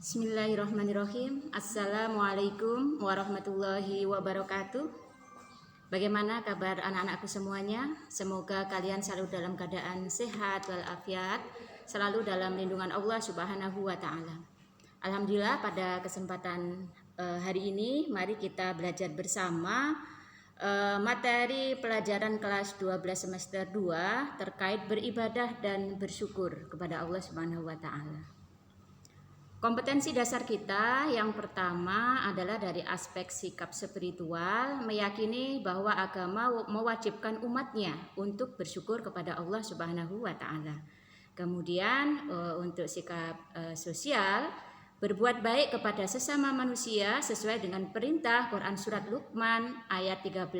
Bismillahirrahmanirrahim. Assalamualaikum warahmatullahi wabarakatuh. Bagaimana kabar anak-anakku semuanya? Semoga kalian selalu dalam keadaan sehat walafiat, selalu dalam lindungan Allah Subhanahu wa taala. Alhamdulillah, pada kesempatan hari ini mari kita belajar bersama materi pelajaran kelas 12 semester 2 terkait beribadah dan bersyukur kepada Allah Subhanahu wa taala. Kompetensi dasar kita yang pertama adalah dari aspek sikap spiritual, meyakini bahwa agama mewajibkan umatnya untuk bersyukur kepada Allah Subhanahu wa taala. Kemudian untuk sikap sosial, berbuat baik kepada sesama manusia sesuai dengan perintah Quran surat Luqman ayat 13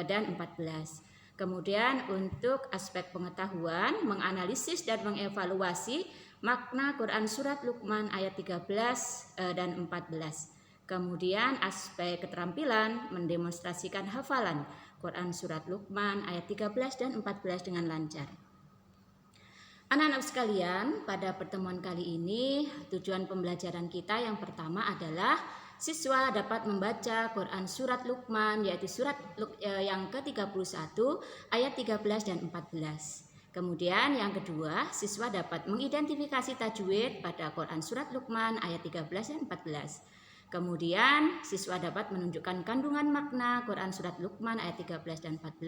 dan 14. Kemudian untuk aspek pengetahuan, menganalisis dan mengevaluasi makna Quran surat Luqman ayat 13 dan 14. Kemudian aspek keterampilan, mendemonstrasikan hafalan Quran surat Luqman ayat 13 dan 14 dengan lancar. Anak-anak sekalian, pada pertemuan kali ini tujuan pembelajaran kita yang pertama adalah siswa dapat membaca Quran surat Luqman, yaitu surat yang ke-31 ayat 13 dan 14. Kemudian yang kedua, siswa dapat mengidentifikasi tajwid pada Quran surat Luqman ayat 13 dan 14. Kemudian siswa dapat menunjukkan kandungan makna Quran surat Luqman ayat 13 dan 14.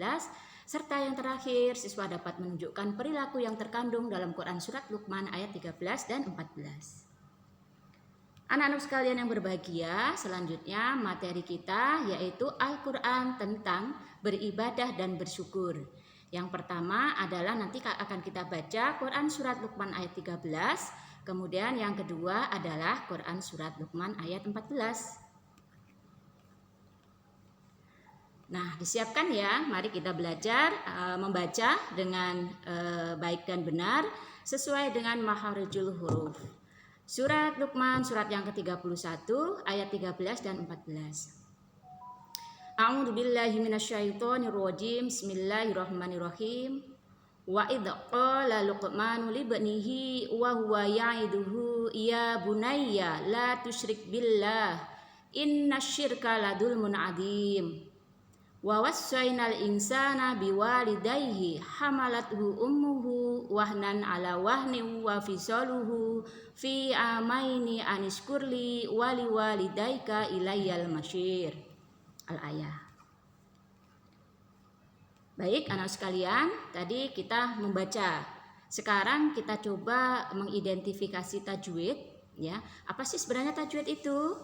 Serta yang terakhir, siswa dapat menunjukkan perilaku yang terkandung dalam Quran surat Luqman ayat 13 dan 14. Anak-anak sekalian yang berbahagia, selanjutnya materi kita yaitu Al-Quran tentang beribadah dan bersyukur. Yang pertama adalah nanti akan kita baca Quran surat Luqman ayat 13. Kemudian yang kedua adalah Quran surat Luqman ayat 14. Nah, disiapkan ya. Mari kita belajar membaca dengan baik dan benar sesuai dengan makharijul huruf. Surat Luqman surat yang ke-31 ayat 13 dan 14. A'udzu billahi minasyaitonir rajim. Bismillahirrahmanirrahim. Wa idz qala Luqmanu li ibnihi wa huwa ya'iduhu ya bunayya la tusyrik billah innasyirka ladulmun adzim. Wa wassaynal insana biwalidayhi hamalathu ummuhu wahnan ala wahnin wa fisaluhu fi amaini anishkurli waliwalidayka ilayyal masyir. Al-ayah. Baik anak sekalian, tadi kita membaca. Sekarang kita coba mengidentifikasi tajwid ya. Apa sih sebenarnya tajwid itu?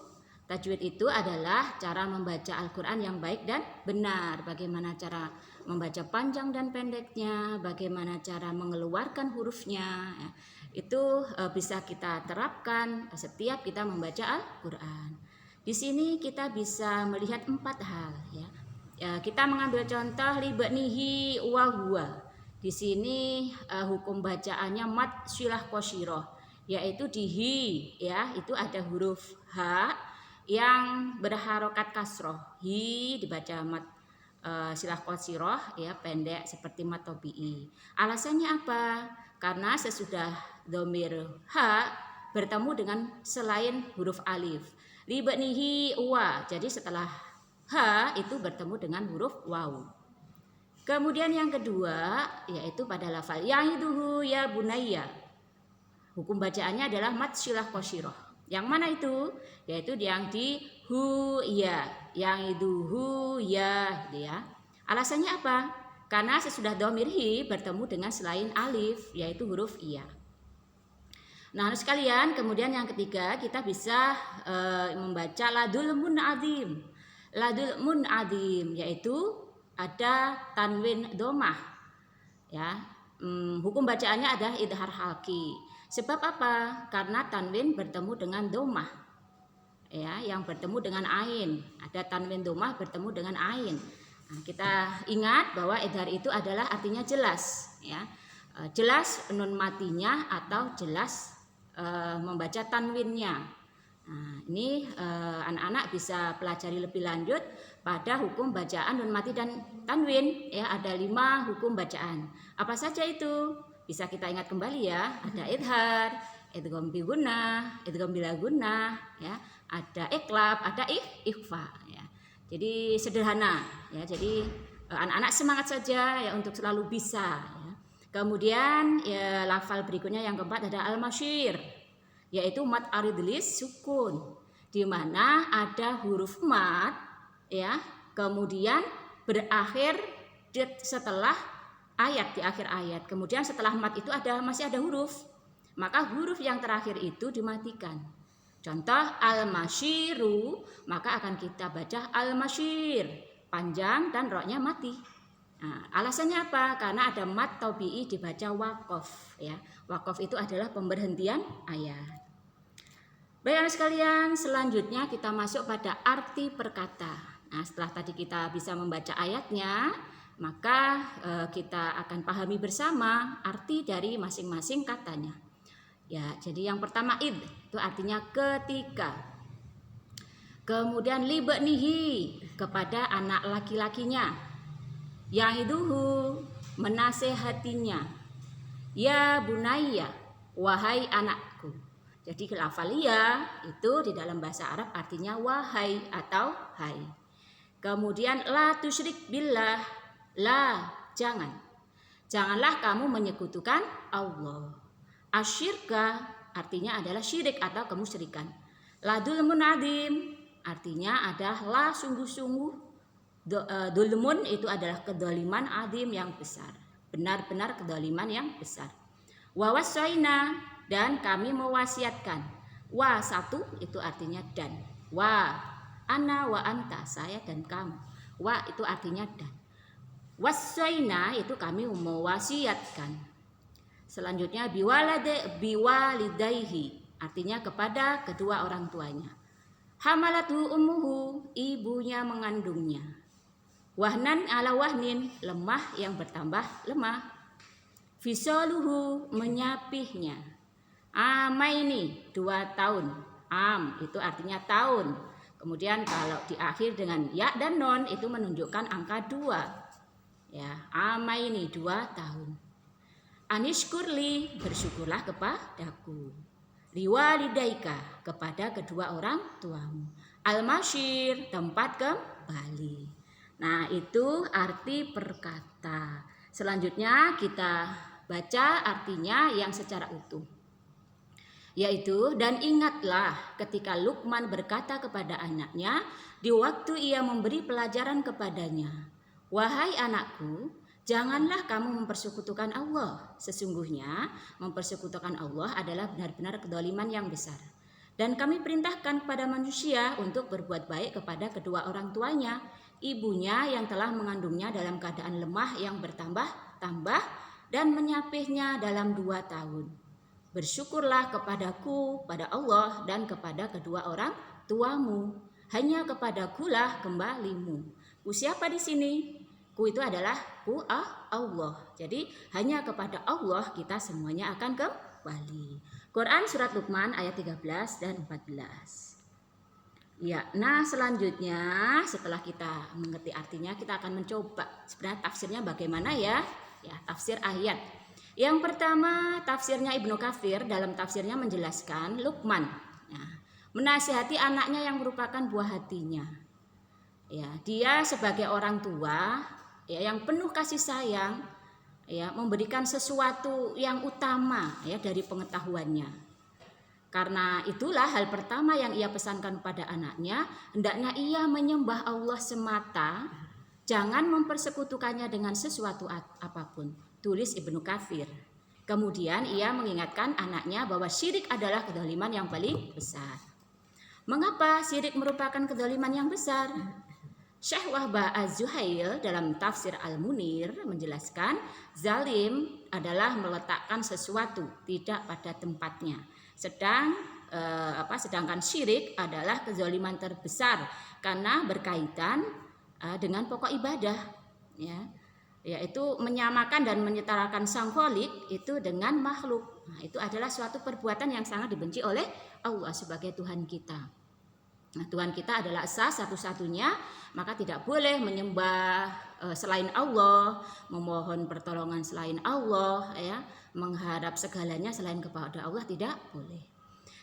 Tajwid itu adalah cara membaca Al-Quran yang baik dan benar. Bagaimana cara membaca panjang dan pendeknya, bagaimana cara mengeluarkan hurufnya ya. Itu bisa kita terapkan setiap kita membaca Al-Quran. Di sini kita bisa melihat 4 hal ya. Kita mengambil contoh libnihi wa huwa. Di sini hukum bacaannya mad silah qasirah, yaitu di hi ya, itu ada huruf h yang berharokat kasroh. Hi dibaca mad silah qasirah ya, pendek seperti mad tabi'i. Alasannya apa? Karena sesudah dhamir h bertemu dengan selain huruf alif. Libnihi wa, jadi setelah h itu bertemu dengan huruf waw. Kemudian yang kedua yaitu pada lafal ya'iduhu ya bunayya. Hukum bacaannya adalah mad silah qasirah. Yang mana itu? Yaitu yang di hu ya, ya'iduhu ya gitu ya. Alasannya apa? Karena sesudah dhamir hi bertemu dengan selain alif yaitu huruf iya. Nah sekalian, kemudian yang ketiga kita bisa membaca ladul mun'adzim. Ladul mun'adzim yaitu ada tanwin domah ya. Hukum bacaannya adalah idhar halqi. Sebab apa? Karena tanwin bertemu dengan domah ya, yang bertemu dengan ain. Ada tanwin domah bertemu dengan ain. Nah, kita ingat bahwa idhar itu adalah artinya jelas ya. Jelas nun matinya atau jelas membaca tanwinnya. Nah, ini anak-anak bisa pelajari lebih lanjut pada hukum bacaan nun mati dan tanwin ya, ada 5 hukum bacaan. Apa saja itu? Bisa kita ingat kembali ya. Ada idhar, idgham bi gunnah, idgham bila gunnah, ya. Ada iqlab, ada ikhfa, ya. Jadi sederhana, ya. Jadi anak-anak semangat saja ya untuk selalu bisa, ya. Kemudian ya, lafal berikutnya yang keempat ada al-masyir, yaitu mat aridlis sukun, di mana ada huruf mat, ya, kemudian berakhir setelah ayat, di akhir ayat. Kemudian setelah mat itu masih ada huruf, maka huruf yang terakhir itu dimatikan. Contoh al-masyiru, maka akan kita baca al-masyir, panjang dan roknya mati. Nah, alasannya apa? Karena ada mat tabi'i dibaca waqaf, ya. Waqaf itu adalah pemberhentian ayat. Baik anak sekalian, selanjutnya kita masuk pada arti perkata. Nah, setelah tadi kita bisa membaca ayatnya, maka kita akan pahami bersama arti dari masing-masing katanya. Ya, jadi yang pertama id itu artinya ketika. Kemudian libnihi kepada anak laki-lakinya. Ya'iduhu menasehatinya. Ya bunayya wahai anakku. Jadi lafal ya itu di dalam bahasa Arab artinya wahai atau hai. Kemudian la tusyrik billah, la jangan. Janganlah kamu menyekutukan Allah. Asyirka artinya adalah syirik atau kemusyrikan. La dulmun adim artinya adalah la sungguh-sungguh. Dulmun itu adalah kedoliman adim yang besar. Benar-benar kedoliman yang besar. Wa wassaina dan kami mewasiatkan. Wa satu itu artinya dan. Wa ana wa anta saya dan kamu. Wa itu artinya dan. Wassaina itu kami mewasiatkan. Selanjutnya biwalidaihi artinya kepada kedua orang tuanya. Hamalatu ummuhu ibunya mengandungnya. Wahnan ala wahnin lemah yang bertambah lemah. Fisaluhu menyapihnya. Amaini 2 tahun. Am itu artinya tahun. Kemudian kalau diakhir dengan ya dan non itu menunjukkan angka 2. Ya, amaini 2 tahun. Anishkurli bersyukurlah kepadaku. Liwalidaika kepada kedua orang tuamu. Al-masyir tempat kembali. Nah, itu arti perkata. Selanjutnya kita baca artinya yang secara utuh. Yaitu dan ingatlah ketika Luqman berkata kepada anaknya di waktu ia memberi pelajaran kepadanya. Wahai anakku, janganlah kamu mempersekutukan Allah. Sesungguhnya mempersekutukan Allah adalah benar-benar kedoliman yang besar. Dan kami perintahkan kepada manusia untuk berbuat baik kepada kedua orang tuanya, ibunya yang telah mengandungnya dalam keadaan lemah yang bertambah-tambah dan menyapihnya dalam 2 tahun. Bersyukurlah kepadaku, pada Allah dan kepada kedua orang tuamu. Hanya kepadakulah kembalimu. Ku siapa di sini? Ku itu adalah ku Allah. Jadi hanya kepada Allah kita semuanya akan kembali. Quran surat Luqman ayat 13 dan 14. Ya, nah selanjutnya setelah kita mengerti artinya kita akan mencoba sebenarnya tafsirnya bagaimana ya? Ya, tafsir ayat. Yang pertama tafsirnya Ibnu Katsir dalam tafsirnya menjelaskan Luqman ya, menasihati anaknya yang merupakan buah hatinya. Ya, dia sebagai orang tua ya yang penuh kasih sayang ya memberikan sesuatu yang utama ya dari pengetahuannya. Karena itulah hal pertama yang ia pesankan pada anaknya, hendaknya ia menyembah Allah semata, jangan mempersekutukannya dengan sesuatu apapun. Tulis Ibnu Katsir. Kemudian ia mengingatkan anaknya bahwa syirik adalah kedoliman yang paling besar. Mengapa syirik merupakan kedoliman yang besar? Syekh Wahbah Az-Zuhail dalam tafsir Al-Munir menjelaskan zalim adalah meletakkan sesuatu tidak pada tempatnya. Sedangkan syirik adalah kezaliman terbesar karena berkaitan dengan pokok ibadah, ya, yaitu menyamakan dan menyetarakan sang Khalik itu dengan makhluk. Nah, itu adalah suatu perbuatan yang sangat dibenci oleh Allah sebagai Tuhan kita. Nah, Tuhan kita adalah esa satu-satunya, maka tidak boleh menyembah selain Allah, memohon pertolongan selain Allah, ya, mengharap segalanya selain kepada Allah tidak boleh.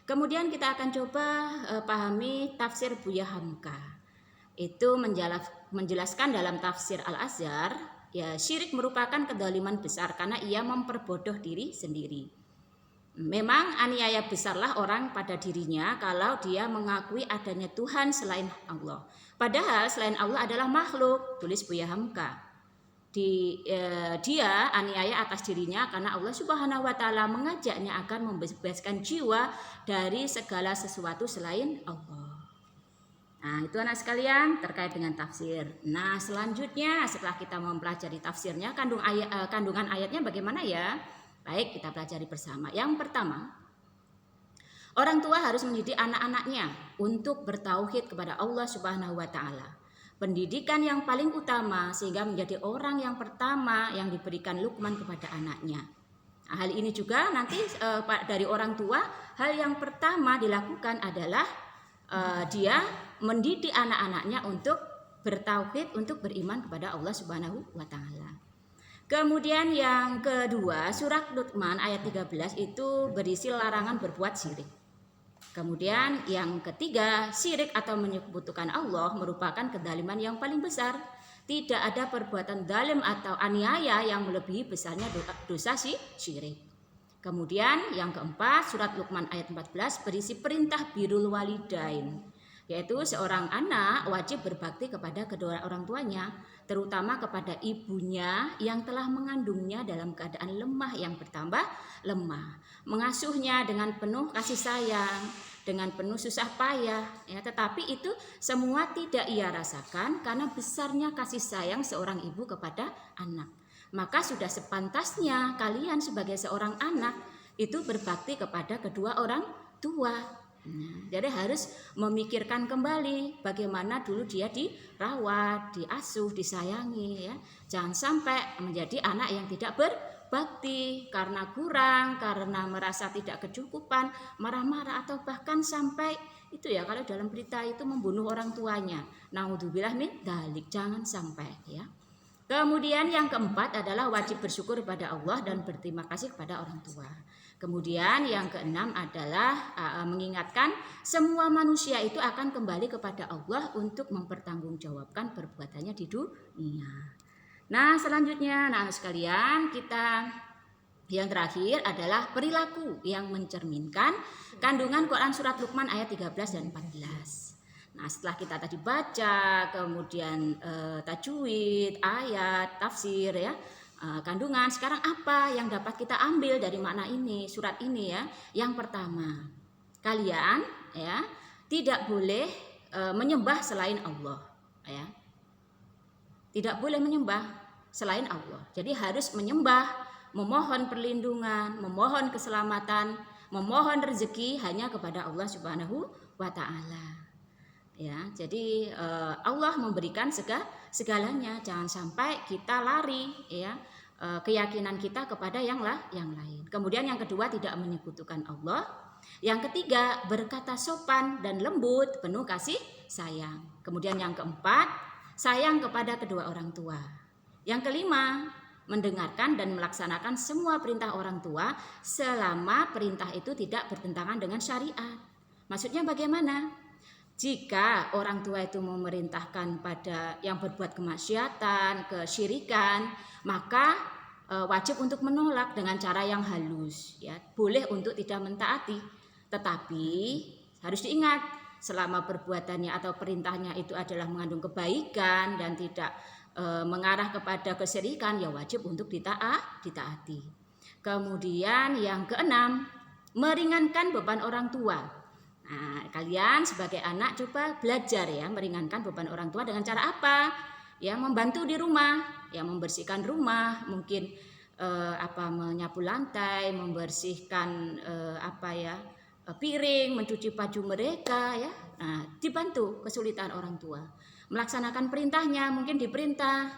Kemudian kita akan coba pahami tafsir Buya Hamka. Itu menjelaskan dalam tafsir Al-Azhar, ya, syirik merupakan kedoliman besar karena ia memperbodoh diri sendiri. Memang aniaya besarlah orang pada dirinya kalau dia mengakui adanya Tuhan selain Allah. Padahal selain Allah adalah makhluk, tulis Buya Hamka. Dia aniaya atas dirinya karena Allah Subhanahu wa taala mengajaknya akan membebaskan jiwa dari segala sesuatu selain Allah. Nah, itu anak sekalian terkait dengan tafsir. Nah, selanjutnya setelah kita mempelajari tafsirnya, kandungan ayatnya bagaimana ya? Baik, kita pelajari bersama. Yang pertama, orang tua harus mendidik anak-anaknya untuk bertauhid kepada Allah Subhanahu wa taala. Pendidikan yang paling utama sehingga menjadi orang yang pertama yang diberikan Luqman kepada anaknya. Nah, hal ini juga nanti dari orang tua, hal yang pertama dilakukan adalah dia mendidik anak-anaknya untuk bertauhid, untuk beriman kepada Allah Subhanahu wa taala. Kemudian yang kedua, surat Luqman ayat 13 itu berisi larangan berbuat syirik. Kemudian yang ketiga, syirik atau menyekutukan Allah merupakan kedaliman yang paling besar. Tidak ada perbuatan dalim atau aniaya yang melebihi besarnya dosa syirik. Kemudian yang keempat, surat Luqman ayat 14 berisi perintah birrul walidain, yaitu seorang anak wajib berbakti kepada kedua orang tuanya, terutama kepada ibunya yang telah mengandungnya dalam keadaan lemah yang bertambah lemah, mengasuhnya dengan penuh kasih sayang, dengan penuh susah payah, ya, tetapi itu semua tidak ia rasakan karena besarnya kasih sayang seorang ibu kepada anak. Maka sudah sepantasnya kalian sebagai seorang anak itu berbakti kepada kedua orang tua. Nah, jadi harus memikirkan kembali bagaimana dulu dia dirawat, diasuh, disayangi, ya. Jangan sampai menjadi anak yang tidak berbakti karena kurang, karena merasa tidak kecukupan, marah-marah atau bahkan sampai itu ya, kalau dalam berita itu membunuh orang tuanya. Naudzubillah min dzalik, jangan sampai, ya. Kemudian yang keempat adalah wajib bersyukur kepada Allah dan berterima kasih kepada orang tua. Kemudian yang keenam adalah mengingatkan semua manusia itu akan kembali kepada Allah untuk mempertanggungjawabkan perbuatannya di dunia. Nah, selanjutnya anak-anak sekalian, kita yang terakhir adalah perilaku yang mencerminkan kandungan Quran surat Luqman ayat 13 dan 14. Nah, setelah kita tadi baca, kemudian tajwid, ayat, tafsir, ya, kandungan, sekarang apa yang dapat kita ambil dari makna ini, surat ini, ya? Yang pertama, kalian, ya, tidak boleh menyembah selain Allah, ya. Tidak boleh menyembah selain Allah. Jadi harus menyembah, memohon perlindungan, memohon keselamatan, memohon rezeki hanya kepada Allah Subhanahu wa taala. Ya, jadi Allah memberikan segalanya, jangan sampai kita lari, ya, keyakinan kita kepada yang lain. Kemudian yang kedua, tidak menyekutukan Allah. Yang ketiga, berkata sopan dan lembut, penuh kasih sayang. Kemudian yang keempat, sayang kepada kedua orang tua. Yang kelima, mendengarkan dan melaksanakan semua perintah orang tua selama perintah itu tidak bertentangan dengan syariat. Maksudnya bagaimana? Jika orang tua itu memerintahkan pada yang berbuat kemaksiatan, kesyirikan, maka wajib untuk menolak dengan cara yang halus, ya. Boleh untuk tidak mentaati, tetapi harus diingat selama perbuatannya atau perintahnya itu adalah mengandung kebaikan dan tidak mengarah kepada kesyirikan, ya wajib untuk ditaati. Kemudian yang keenam, meringankan beban orang tua. Nah, kalian sebagai anak coba belajar, ya, meringankan beban orang tua dengan cara apa? Ya, membantu di rumah, ya, membersihkan rumah, mungkin menyapu lantai, membersihkan piring, mencuci baju mereka, ya. Nah, dibantu kesulitan orang tua. Melaksanakan perintahnya, mungkin diperintah,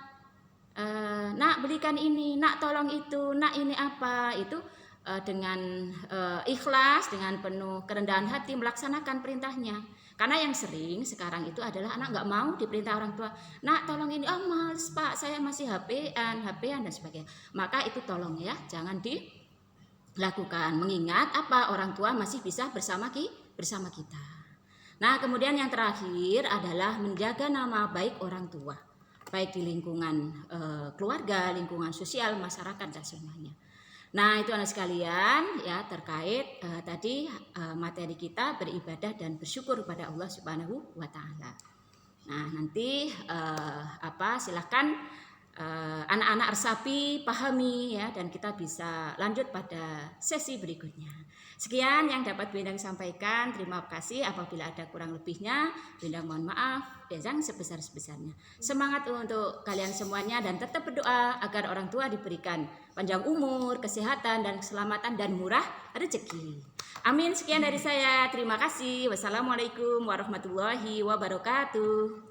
nak belikan ini, nak tolong itu, nak ini apa, itu dengan ikhlas, dengan penuh kerendahan hati melaksanakan perintahnya. Karena yang sering sekarang itu adalah anak nggak mau diperintah orang tua, nak tolong ini, oh males pak, saya masih HP-an dan sebagainya. Maka itu tolong ya, jangan dilakukan. Mengingat apa, orang tua masih bisa bersama kita. Nah kemudian yang terakhir adalah menjaga nama baik orang tua, baik di lingkungan keluarga, lingkungan sosial, masyarakat dan semuanya. Nah itu anak sekalian ya terkait tadi materi kita beribadah dan bersyukur kepada Allah Subhanahu wa Ta'ala. Nah nanti silahkan anak-anak resapi, pahami ya, dan kita bisa lanjut pada sesi berikutnya. Sekian yang dapat Bindang sampaikan. Terima kasih. Apabila ada kurang lebihnya, Bindang mohon maaf yang sebesar-besarnya. Semangat untuk kalian semuanya dan tetap berdoa agar orang tua diberikan panjang umur, kesehatan dan keselamatan dan murah rezeki. Amin. Sekian dari saya. Terima kasih. Wassalamualaikum warahmatullahi wabarakatuh.